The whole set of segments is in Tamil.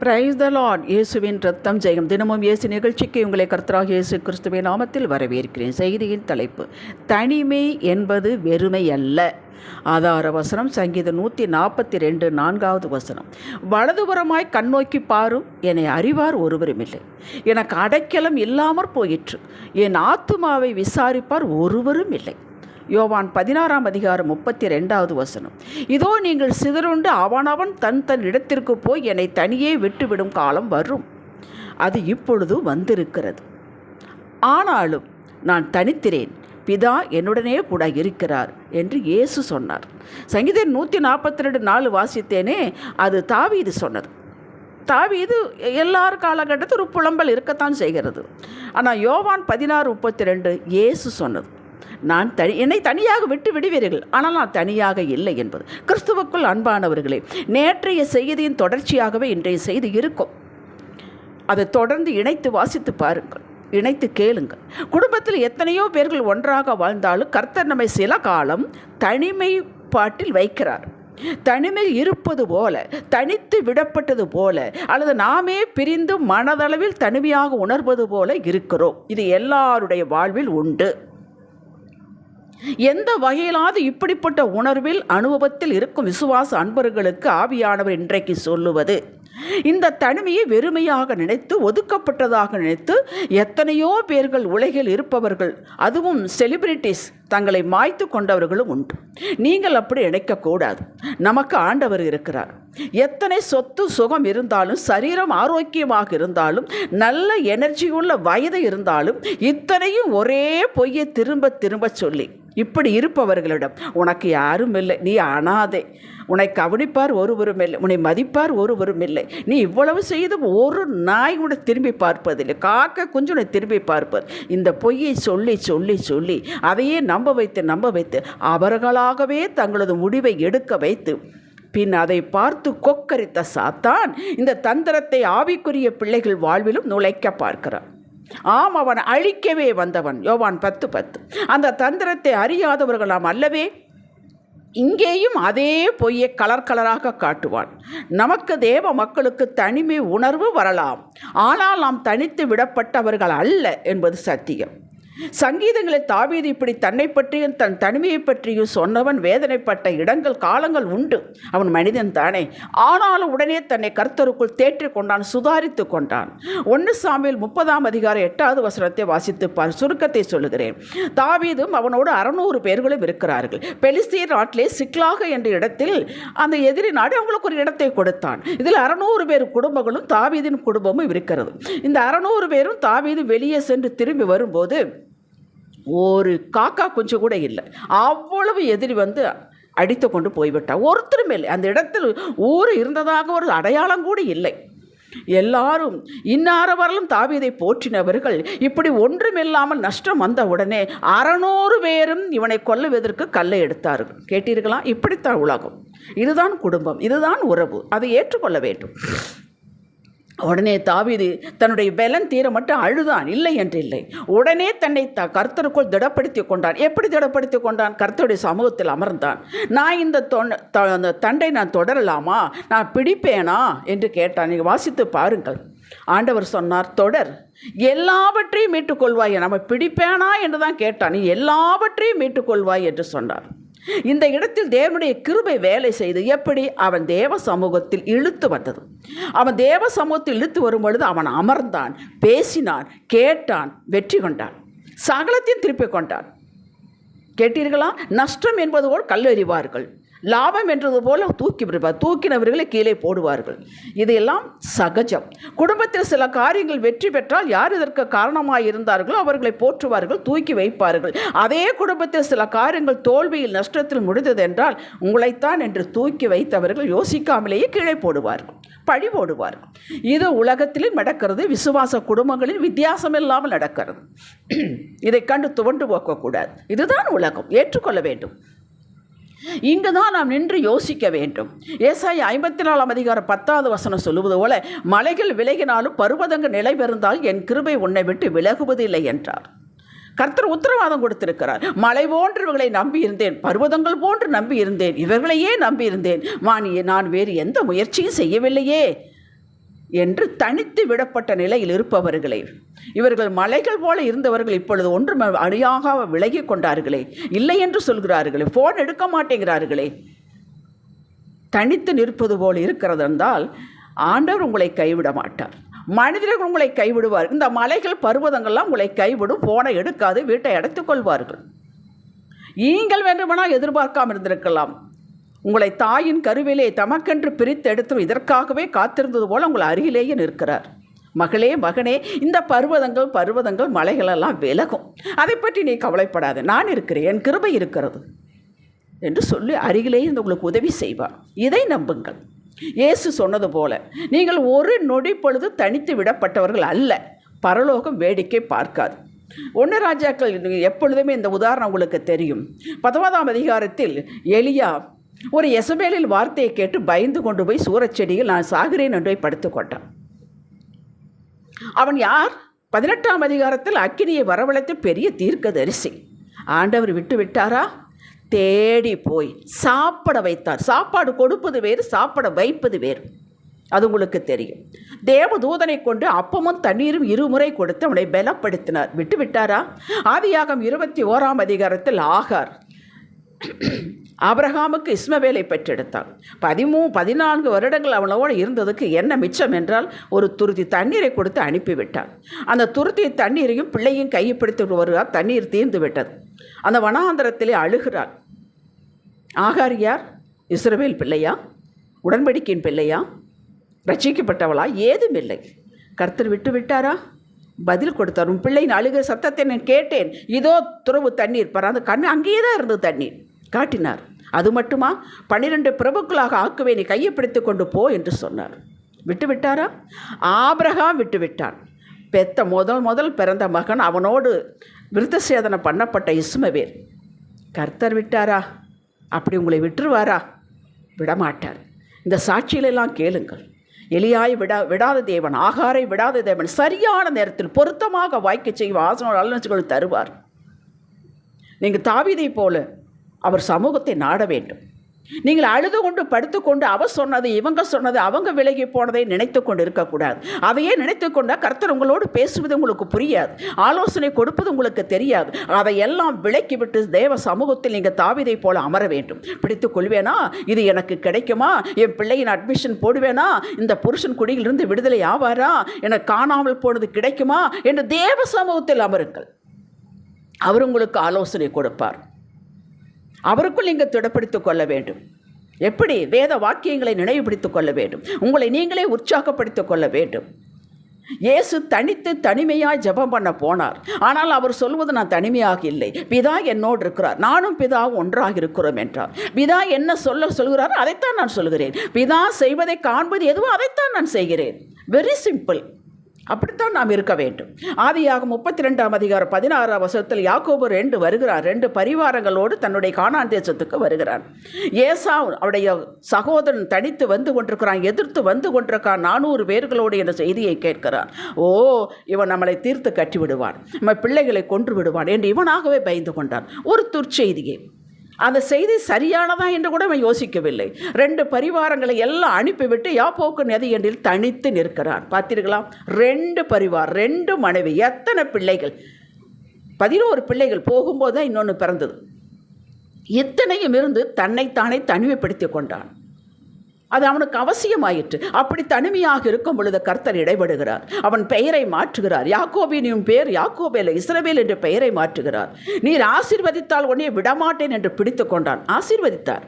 Praise the Lord. இயேசுவின் ரத்தம் ஜெயம். தினமும் இயேசு நிகழ்ச்சிக்கு உங்களை கர்த்தராகிய இயேசு கிறிஸ்துவின் நாமத்தில் வரவேற்கிறேன். செய்தியின் தலைப்பு, தனிமை என்பது வெறுமை அல்ல. ஆதார வசனம் சங்கீதம் 142 4வது வசனம். வலதுபுறமாய் கண்ணோக்கி பாரும், என்னை அறிவார் ஒருவரும் இல்லை. எனக்கு அடைக்கலம் இல்லாமற் போயிற்று, என் ஆத்துமாவை விசாரிப்பார் ஒருவரும் இல்லை. யோவான் 16ஆம் அதிகாரம் 32வது வசனம். இதோ நீங்கள் சிதறுண்டு அவனவன் தன் தன் இடத்திற்கு போய் என்னை தனியே விட்டுவிடும் காலம் வரும், அது இப்பொழுது வந்திருக்கிறது. ஆனாலும் நான் தனித்திரேன், பிதா என்னுடனே கூட இருக்கிறார் என்று இயேசு சொன்னார். சங்கீதம் 142:4 வாசித்தேனே, அது தாவீது சொன்னது. தாவீது எல்லார் காலகட்டத்தில் ஒரு புலம்பல் இருக்கத்தான் செய்கிறது. ஆனால் யோவான் 16:32 இயேசு சொன்னது, என்னை தனியாக விட்டு விடுவீர்கள், ஆனால் நான் தனியாக இல்லை என்பது. கிறிஸ்துவுக்குள் அன்பானவர்களே, நேற்றைய செய்தியின் தொடர்ச்சியாகவே இன்றைய செய்தி இருக்கும். அதை தொடர்ந்து இணைத்து வாசித்து பாருங்கள், இணைத்து கேளுங்கள். குடும்பத்தில் எத்தனையோ பேர்கள் ஒன்றாக வாழ்ந்தாலும் கர்த்தர் நம்மை சில காலம் தனிமைப்பாட்டில் வைக்கிறார். தனிமையில் இருப்பது போல, தனித்து விடப்பட்டது போல, அல்லது நாமே பிரிந்து மனதளவில் தனிமையாக உணர்வது போல இருக்கிறோம். இது எல்லாருடைய வாழ்வில் உண்டு. எந்த வகையிலாவது இப்படிப்பட்ட உணர்வில் அனுபவத்தில் இருக்கும் விசுவாச அன்பர்களுக்கு ஆவியானவர் இன்றைக்கு சொல்லுவது, இந்த தனிமையை வெறுமையாக நினைத்து, ஒதுக்கப்பட்டதாக நினைத்து எத்தனையோ பேர்கள் உலகில் இருப்பவர்கள், அதுவும் செலிபிரிட்டிஸ், தங்களை மாய்த்து கொண்டவர்களும் உண்டு. நீங்கள் அப்படி நினைக்கக்கூடாது. நமக்கு ஆண்டவர் இருக்கிறார். எத்தனை சொத்து சுகம் இருந்தாலும், சரீரம் ஆரோக்கியமாக இருந்தாலும், நல்ல எனர்ஜியுள்ள வயது இருந்தாலும், இத்தனையும் ஒரே பொய்யை திரும்ப திரும்ப சொல்லி இப்படி இருப்பவர்களிடம் உனக்கு யாரும் இல்லை, நீ அனாதை, உன்னை கவனிப்பார் ஒருவரும் இல்லை, உன்னை மதிப்பார் ஒருவரும் இல்லை, நீ இவ்வளவு செய்தும் ஒரு நாய் கூட திரும்பி பார்ப்பதில்லை, காக்க குஞ்சு உன்னை திரும்பி பார்ப்பது, இந்த பொய்யை சொல்லி சொல்லி சொல்லி அதையே நம்ப வைத்து அவர்களாகவே தங்களது முடிவை எடுக்க வைத்து பின் அதை பார்த்து கொக்கரித்த சாத்தான் இந்த தந்திரத்தை ஆவிக்குரிய பிள்ளைகள் வாழ்விலும் நுழைக்க பார்க்கிறான். ஆம், அவன் அழிக்கவே வந்தவன். யோவான் 10:10. அந்த தந்திரத்தை அறியாதவர்கள் நாம் அல்லவே. இங்கேயும் அதே பொய்யை கலராக காட்டுவான். நமக்கு தேவ மக்களுக்கு தனிமை உணர்வு வரலாம், ஆனால் நாம் தனித்து விடப்பட்டவர்கள் அல்ல என்பது சத்தியம். சங்கீதங்களில் தாவீது இப்படி தன்னை பற்றியும் தன் தனிமையை பற்றியும் சொன்னவன் வேதனைப்பட்ட இடங்கள் காலங்கள் உண்டு. அவன் மனிதன் தானே, ஆனாலும் உடனே தன்னை கர்த்தருக்குள் தேற்றிக் கொண்டான், சுதாரித்து கொண்டான். 1 சாமுவேல் 30ஆம் அதிகாரம் 8வது வசனத்தை வாசித்து சுருக்கத்தை சொல்லுகிறேன். தாவீதும் அவனோடு 600 பேர்களும் இருக்கிறார்கள். பெலிஸ்தீர் நாட்டிலே சிக்லாக என்ற இடத்தில் அந்த எதிரி நாடு அவங்களுக்கு ஒரு இடத்தை கொடுத்தான். இதில் 600 பேர் குடும்பங்களும் தாவீதின் குடும்பமும் இருக்கிறது. இந்த 600 பேரும் தாவீது வெளியே சென்று திரும்பி வரும்போது ஒரு காக்கா கொஞ்சம் கூட இல்லை. அவ்வளவு எதிரி வந்து அடித்து கொண்டு போய்விட்டார். ஒருத்தரும் இல்லை. அந்த இடத்தில் ஊர் இருந்ததாக ஒரு அடையாளம் கூட இல்லை. எல்லாரும் இன்னாரவர்களும் தாவீதை போற்றினவர்கள். இப்படி ஒன்றுமில்லாமல் நஷ்டம் வந்த உடனே 600 பேரும் இவனை கொல்லுவதற்கு கல்லை எடுத்தார்கள். கேட்டீர்களா? இப்படித்தான் உலகம். இதுதான் குடும்பம், இதுதான் உறவு. அதை ஏற்றுக்கொள்ள வேண்டும். உடனே தாவீது தன்னுடைய பலன் தீர மட்டும் அழுதான், இல்லை என்று இல்லை. உடனே தன்னை கர்த்தருக்குள் திடப்படுத்தி கொண்டான். எப்படி திடப்படுத்தி கொண்டான்? கர்த்தருடைய சமூகத்தில் அமர்ந்தான். நான் இந்த தண்டை நான் தொடரலாமா, நான் பிடிப்பேனா என்று கேட்டான். நீங்கள் வாசித்து பாருங்கள். ஆண்டவர் சொன்னார், தொடர், எல்லாவற்றையும் மீட்டுக்கொள்வாய். நம்ம பிடிப்பேனா என்று தான் கேட்டான். நீ எல்லாவற்றையும் மீட்டுக்கொள்வாய் என்று சொன்னார். இந்த இடத்தில் தேவனுடைய கிருபை வேலை செய்து எப்படி அவன் தேவ சமூகத்தில் இழுத்து வந்தது. அவன் தேவ சமூகத்தில் இழுத்து வரும் பொழுது அவன் அமர்ந்தான், பேசினான், கேட்டான், வெற்றி கொண்டான், சகலத்தையும் திருப்பிக் கொண்டான். கேட்டீர்களா? நஷ்டம் என்பது போல் கல்லெறிவார்கள், லாபம் என்றது போல தூக்கினவர்களை கீழே போடுவார்கள். இதையெல்லாம் சகஜம். குடும்பத்தில் சில காரியங்கள் வெற்றி பெற்றால் யார் இதற்கு காரணமாக இருந்தார்களோ அவர்களை போற்றுவார்கள், தூக்கி வைப்பார்கள். அதே குடும்பத்தில் சில காரியங்கள் தோல்வியில் நஷ்டத்தில் முடிந்தது என்றால் உங்களைத்தான் என்று தூக்கி வைத்தவர்கள் யோசிக்காமலேயே கீழே போடுவார்கள், பழி போடுவார்கள். இது உலகத்திலும் நடக்கிறது. விசுவாச குடும்பங்களில் வித்தியாசம் இல்லாமல் நடக்கிறது. இதை கண்டு துவண்டு போக்கக்கூடாது. இதுதான் உலகம், ஏற்றுக்கொள்ள வேண்டும். இங்கு தான் நாம் நின்று யோசிக்க வேண்டும். ஏசாயா 54ஆம் அதிகாரம் 10வது வசனம் சொல்லுவது போல, மலைகள் விலகினாலும் பர்வதங்கள் நிலை பெறுந்தால் என் கிருபை உன்னை விட்டு விலகுவதில்லை என்றார். கர்த்தர் உத்தரவாதம் கொடுத்திருக்கிறார். மலை போன்று இவர்களை நம்பியிருந்தேன், பர்வதங்கள் போன்று நம்பியிருந்தேன், இவர்களையே நம்பியிருந்தேன், நான் வேறு எந்த முயற்சியும் செய்யவில்லையே. என்று தனித்து விடப்பட்ட நிலையில் இருப்பவர்களே, இவர்கள் மலைகள் போல இருந்தவர்கள் இப்பொழுது ஒன்றும் அணியாக விலகி கொண்டார்களே, இல்லை என்று சொல்கிறார்களே, ஃபோன் எடுக்க மாட்டேங்கிறார்களே. தனித்து நிற்பது போல் இருக்கிறது என்றால் ஆண்டவர் உங்களை கைவிட மாட்டார். மனிதர்கள் உங்களை கைவிடுவார். இந்த மலைகள் பர்வதங்கள்லாம் உங்களை கைவிடும், ஃபோனை எடுக்காது, வீட்டை அடைத்துக் கொள்வார்கள். நீங்கள் வேண்டுமானால் எதிர்பார்க்காமல் இருந்திருக்கலாம். உங்களை தாயின் கருவிலே தமக்கென்று பிரித்து எடுத்தும் இதற்காகவே காத்திருந்தது போல உங்கள் அருகிலேயே நிற்கிறார். மகளே, மகனே, இந்த பர்வதங்கள் மலைகளெல்லாம் விலகும், அதை பற்றி நீ கவலைப்படாத, நான் இருக்கிறேன், என் கிருபை இருக்கிறது என்று சொல்லி அருகிலேயே உங்களுக்கு உதவி செய்வார். இதை நம்புங்கள். இயேசு சொன்னது போல நீங்கள் ஒரு நொடி பொழுது தனித்து விடப்பட்டவர்கள் அல்ல. பரலோகம் வேடிக்கை பார்க்காது. 1 ராஜாக்கள் எப்பொழுதுமே இந்த உதாரணம் உங்களுக்கு தெரியும். 19ஆம் அதிகாரத்தில் எலியா ஒரு எசபேலில் வார்த்தையை கேட்டு பயந்து கொண்டு போய் சூரச்செடியில் நான் சாகிறேன் என்று படுத்து கொண்டான். அவன் யார்? 18ஆம் அதிகாரத்தில் அக்கினியை வரவழைத்து பெரிய தீர்க்கதரிசி. ஆண்டவர் விட்டு விட்டாரா? தேடி போய் சாப்பிட வைத்தார். சாப்பாடு கொடுப்பது வேறு, சாப்பிட வைப்பது வேறு. அது உங்களுக்கு தெரியும். தேவதூதனை கொண்டு அப்பமும் தண்ணீரும் 2 முறை கொடுத்து அவனை பலப்படுத்தினார். விட்டு விட்டாரா? ஆதியாகமம் 21ஆம் அதிகாரத்தில் ஆகார் ஆபிரகாமுக்கு இஸ்மவேலை பெற்றெடுத்தான். 14 வருடங்கள் அவனோடு இருந்ததுக்கு என்ன மிச்சம் என்றால் ஒரு துருத்தி தண்ணீரை கொடுத்து அனுப்பிவிட்டான். அந்த துருத்தி தண்ணீரையும் பிள்ளையும் கைப்பிடித்து வருகிறார். தண்ணீர் தீர்ந்து விட்டது. அந்த வனாந்தரத்திலே அழுகிறாள். ஆகார் யார்? இஸ்ரவேல் பிள்ளையா? உடன்படிக்கையின் பிள்ளையா? ரட்சிக்கப்பட்டவளா? ஏதும் இல்லை. கர்த்தர் விட்டு விட்டாரா? பதில் கொடுத்தார். உன் பிள்ளையின் அழுகிற சத்தத்தை நான் கேட்டேன். இதோ துறவு தண்ணீர் பராது கண்ணு அங்கேயே தான் இருந்தது. தண்ணீர் காட்டினார். அது மட்டுமா? 12 பிரபுக்களாக ஆக்குவே, நீ கையை பிடித்து கொண்டு போ என்று சொன்னார். விட்டு விட்டாரா? ஆபிரகாம் விட்டு விட்டான். பெத்த முதல் பிறந்த மகன், அவனோடு விருத்த சேதனம் பண்ணப்பட்ட இஸ்மவேல். கர்த்தர் விட்டாரா? அப்படி உங்களை விட்டுருவாரா? விடமாட்டார். இந்த சாட்சியிலெல்லாம் கேளுங்கள். எலியாய் விடாத தேவன், ஆகாரை விடாத தேவன், சரியான நேரத்தில் பொருத்தமாக வாய்க்க செய்யும் ஆசனோட அலுவலர்கள் தருவார். நீங்கள் தாவீதை போல அவர் சமூகத்தை நாட வேண்டும். நீங்கள் அழுது கொண்டு படுத்துக்கொண்டு அவர் சொன்னது இவங்க சொன்னது அவங்க விலகி போனதை நினைத்து கொண்டு இருக்கக்கூடாது. அதையே நினைத்து கொண்டால் கர்த்தர் உங்களோடு பேசுவது உங்களுக்கு புரியாது, ஆலோசனை கொடுப்பது உங்களுக்கு தெரியாது. அதையெல்லாம் விலக்கிவிட்டு தேவ சமூகத்தில் நீங்கள் தாவீதை போல அமர வேண்டும். பிடித்து கொள்வேனா? இது எனக்கு கிடைக்குமா? என் பிள்ளையின் அட்மிஷன் போடுவேனா? இந்த புருஷன் குடியிலிருந்து விடுதலை ஆவாரா? எனக்கு காணாமல் போனது கிடைக்குமா என்று தேவ சமூகத்தில் அமருங்கள். அவர் உங்களுக்கு ஆலோசனை கொடுப்பார். அவருக்குள் நீங்கள் திடப்படுத்திக் கொள்ள வேண்டும். எப்படி? வேத வாக்கியங்களை நினைவுபடுத்திக் கொள்ள வேண்டும். உங்களை நீங்களே உற்சாகப்படுத்திக் கொள்ள வேண்டும். இயேசு தனிமையாய் ஜெபம் பண்ண போனார். ஆனால் அவர் சொல்வது நான் தனிமையாக இல்லை, பிதா என்னோடு இருக்கிறார், நானும் பிதாவும் ஒன்றாக இருக்கிறோம் என்றார். பிதா என்ன சொல்கிறாரோ அதைத்தான் நான் சொல்கிறேன். பிதா செய்வதை காண்பது எதுவோ அதைத்தான் நான் செய்கிறேன். Very simple. அப்படித்தான் நாம் இருக்க வேண்டும். ஆதியாகமம் 32ஆம் அதிகாரம் 16ஆம் வசனத்தில் யாக்கோபு 2 வருகிறார். 2 பரிவாரங்களோடு தன்னுடைய கானான் தேசத்துக்கு வருகிறான். ஏசாவு அவருடைய சகோதரன் தனித்து வந்து கொண்டிருக்கிறான், எதிர்த்து வந்து கொண்டிருக்கான் 400 பேர்களோடு என்ற செய்தியை கேட்கிறான். ஓ, இவன் நம்மளை தீர்த்து கட்டி விடுவான், நம்ம பிள்ளைகளை கொன்று விடுவான் என்று இவனாகவே பயந்து கொண்டான். ஒரு துர்ச்செய்தியை, அந்த செய்தி சரியானதா என்று கூட அவன் யோசிக்கவில்லை. 2 பரிவாரங்களை எல்லாம் அனுப்பிவிட்டு யாப்போக்கு நதி என்றில் தனித்து நிற்கிறான். பார்த்தீர்களா? 2 பரிவார், 2 மனைவி, எத்தனை பிள்ளைகள்? 11 பிள்ளைகள். போகும்போது தான் இன்னொன்று பிறந்தது. இத்தனையும் இருந்து தன்னைத்தானே தனிமைப்படுத்தி கொண்டான். அது அவனுக்கு அவசியமாயிற்று. அப்படி தனிமையாக இருக்கும் பொழுது கர்த்தர் இடைபடுகிறார். அவன் பெயரை மாற்றுகிறார். யாக்கோபின் பேர் யாக்கோபேல இஸ்ரவேல் என்று பெயரை மாற்றுகிறார். நீர் ஆசீர்வதித்தால் உன்னை விடமாட்டேன் என்று பிடித்து கொண்டான். ஆசீர்வதித்தார்.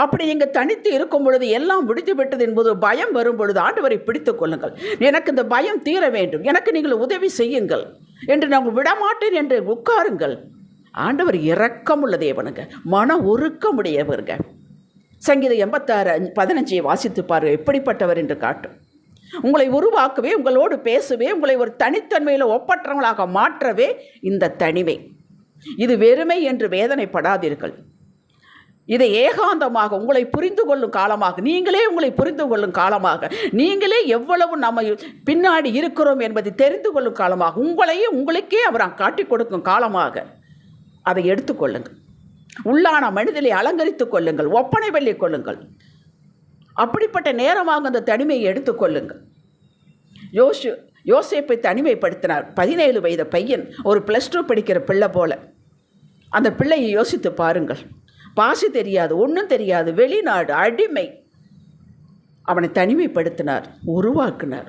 அப்படி நீங்கள் தனித்து இருக்கும் பொழுது எல்லாம் முடித்து விட்டது என்பது பயம் வரும் பொழுது ஆண்டவரை பிடித்துக் கொள்ளுங்கள். எனக்கு இந்த பயம் தீர வேண்டும், எனக்கு நீங்கள் உதவி செய்யுங்கள் என்று நாங்கள் விடமாட்டேன் என்று உட்காருங்கள். ஆண்டவர் இரக்கமுள்ள தேவனுங்க, மன உருக்கமுடையவருங்க. சங்கீதம் 86:15 வாசித்து பாருங்கள், எப்படிப்பட்டவர் என்று காட்டும். உங்களை உருவாக்கவே, உங்களோடு பேசவே, உங்களை ஒரு தனித்தன்மையில் ஒப்பற்றவங்களாக மாற்றவே இந்த தனிமை. இது வெறுமை என்று வேதனைப்படாதீர்கள். இதை ஏகாந்தமாக உங்களை புரிந்து கொள்ளும் காலமாக, நீங்களே உங்களை புரிந்து கொள்ளும் காலமாக, நீங்களே எவ்வளவு நம்ம பின்னாடி இருக்கிறோம் என்பதை தெரிந்து கொள்ளும் காலமாக, உங்களையே உங்களுக்கே அவர் காட்டிக் கொடுக்கும் காலமாக அதை எடுத்துக்கொள்ளுங்கள். உள்ளான மனிதனை அலங்கரித்துக் கொள்ளுங்கள், ஒப்பனை வெள்ளி கொள்ளுங்கள். அப்படிப்பட்ட நேரமாக அந்த தனிமையை எடுத்துக்கொள்ளுங்கள். யோசேப்பை தனிமைப்படுத்தினார். 17 வயது பையன், ஒரு +2 படிக்கிற பிள்ளை போல. அந்த பிள்ளையை யோசித்து பாருங்கள். பாசி தெரியாது, ஒன்றும் தெரியாது, வெளிநாடு, அடிமை. அவனை தனிமைப்படுத்தினார், உருவாக்கினார்.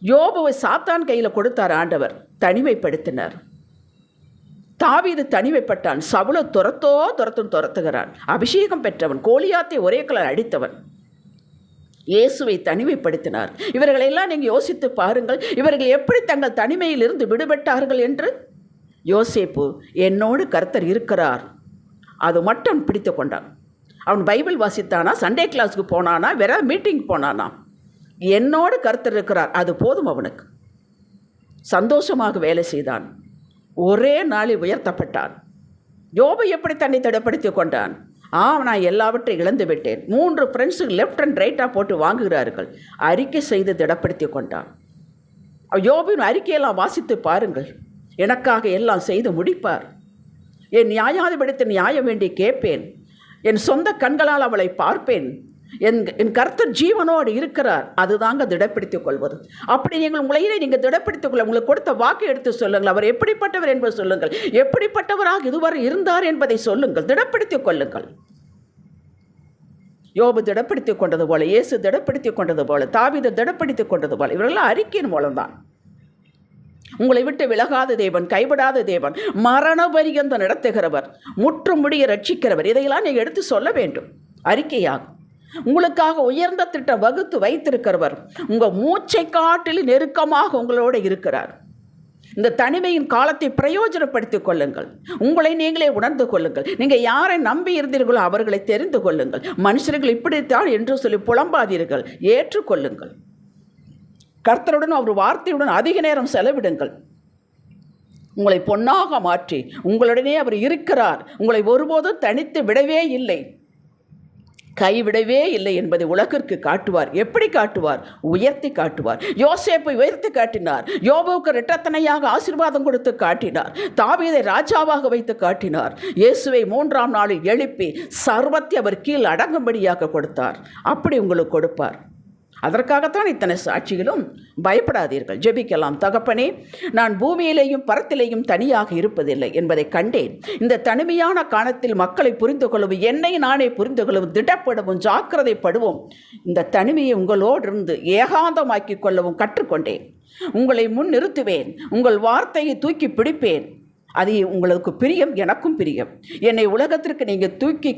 யோபுவை சாத்தான் கையில் கொடுத்தார் ஆண்டவர், தனிமைப்படுத்தினார். தாவீது தனிமைப்பட்டான், சவுலை துரத்துகிறான். அபிஷேகம் பெற்றவன், கோலியாத்தை ஒரே கலர் அடித்தவன். இயேசுவை தனிமைப்படுத்தினார். இவர்களெல்லாம் நீங்கள் யோசித்து பாருங்கள், இவர்கள் எப்படி தங்கள் தனிமையிலிருந்து விடுபட்டார்கள் என்று. யோசேப்பு, என்னோடு கர்த்தர் இருக்கிறார், அது மட்டும் பிடித்து கொண்டான். அவன் பைபிள் வாசித்தானா, சண்டே கிளாஸுக்கு போனானா, வேற மீட்டிங் போனானா, என்னோடு கர்த்தர் இருக்கிறார், அது போதும் அவனுக்கு. சந்தோஷமாக வேலை செய்தான், ஒரே நாளில் உயர்த்தப்பட்டான். யோபு எப்படி தன்னை திடப்படுத்தி கொண்டான்? நான் எல்லாவற்றையும் இழந்து விட்டேன். 3 ஃப்ரெண்ட்ஸுக்கு லெஃப்ட் அண்ட் ரைட்டாக போட்டு வாங்குகிறார்கள். அறிக்கை செய்து திடப்படுத்தி கொண்டான். யோபின் அறிக்கையெல்லாம் வாசித்து பாருங்கள். எனக்காக எல்லாம் செய்து முடிப்பார், என் நியாயாதிபதிக்கு நியாயம் வேண்டி கேட்பேன், என் சொந்த கண்களால் அவளை பார்ப்பேன், என் கர்த்தர் ஜீவனோடு இருக்கிறார். அதுதாங்க திடப்படுத்திக் கொள்வது. அப்படி நீங்கள் உங்களையே நீங்கள் திடப்படுத்திக் கொள்ள, உங்களுக்கு கொடுத்த வாக்கை எடுத்து சொல்லுங்கள். அவர் எப்படிப்பட்டவர் என்பதை சொல்லுங்கள். எப்படிப்பட்டவராக இதுவரை இருந்தார் என்பதை சொல்லுங்கள். திடப்படுத்திக் கொள்ளுங்கள். யோபு திடப்படுத்திக் கொண்டது போல, இயேசு திடப்படுத்திக் கொண்டது போல, தாவீது திடப்படுத்திக் கொண்டது போல, இவர்களெல்லாம் அறிக்கையின் மூலம்தான். உங்களை விட்டு விலகாத தேவன், கைவிடாத தேவன், மரண பரியந்தம் நடத்துகிறவர், முற்றும் முடிய ரட்சிக்கிறவர். இதையெல்லாம் நீங்கள் எடுத்து சொல்ல வேண்டும். அறிக்கையாகும். உங்களுக்காக உயர்ந்த திட்டம் வகுத்து வைத்திருக்கிறவர் உங்கள் மூச்சை காட்டில் நெருக்கமாக உங்களோடு இருக்கிறார். இந்த தனிமையின் காலத்தை பிரயோஜனப்படுத்திக் கொள்ளுங்கள். உங்களை நீங்களே உணர்ந்து கொள்ளுங்கள். நீங்கள் யாரை நம்பி இருந்தீர்களோ அவர்களை தெரிந்து கொள்ளுங்கள். மனுஷர்கள் இப்படித்தான் என்று சொல்லி புலம்பாதீர்கள், ஏற்றுக்கொள்ளுங்கள். கர்த்தருடன் அவர் வார்த்தையுடன் அதிக நேரம் செலவிடுங்கள். உங்களை பொன்னாக மாற்றி உங்களுடனே அவர் இருக்கிறார். உங்களை ஒருபோதும் தனித்து விடவே இல்லை, கைவிடவே இல்லை என்பதை உலகிற்கு காட்டுவார். எப்படி காட்டுவார்? உயர்த்தி காட்டுவார். யோசேப்பை உயர்த்தி காட்டினார். யோபுவுக்கு இரட்டத்தனையாக ஆசீர்வாதம் கொடுத்து காட்டினார். தாவீதை ராஜாவாக வைத்து காட்டினார். இயேசுவை 3ஆம் நாளில் எழுப்பி சர்வத்தை அவர் கீழ் அடங்கும்படியாக கொடுத்தார். அப்படி உங்களுக்கு கொடுப்பார். அதற்காகத்தான் இத்தனை சாட்சிகளும். பயப்படாதீர்கள், ஜெபிக்கலாம். தகப்பனே, நான் பூமியிலேயும் பரத்திலேயும் தனியாக இருப்பதில்லை என்பதை கண்டேன். இந்த தனிமையான காலத்தில் மக்களை புரிந்து கொள்ளவும், என்னை நானே புரிந்து கொள்ளவும், திடப்படவும், ஜாக்கிரதைப்படுவோம். இந்த தனிமையை உங்களோடு இருந்து ஏகாந்தமாக்கிக் கொள்ளவும் கற்றுக்கொண்டேன். உங்களை முன் நிறுத்துவேன், உங்கள் வார்த்தையை தூக்கி பிடிப்பேன். அது உங்களுக்கு பிரியம், எனக்கும் பிரியம். என்னை உலகத்திற்கு நீங்கள் தூக்கி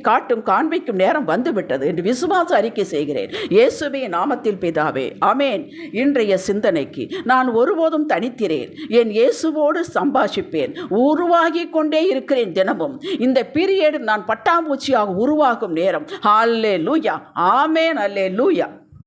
காண்பிக்கும் நேரம் வந்துவிட்டது என்று விசுவாச அறிக்கை செய்கிறேன். இயேசுவின் நாமத்தில் பிதாவே, ஆமேன். இன்றைய சிந்தனைக்கு, நான் ஒருபோதும் தனித்திரேன், என் இயேசுவோடு சம்பாஷிப்பேன், உருவாகி கொண்டே இருக்கிறேன். தினமும் இந்த பீரியட் நான் பட்டாம்பூச்சியாக உருவாகும் நேரம். அல்லேலூயா, ஆமேன், அல்லேலூயா.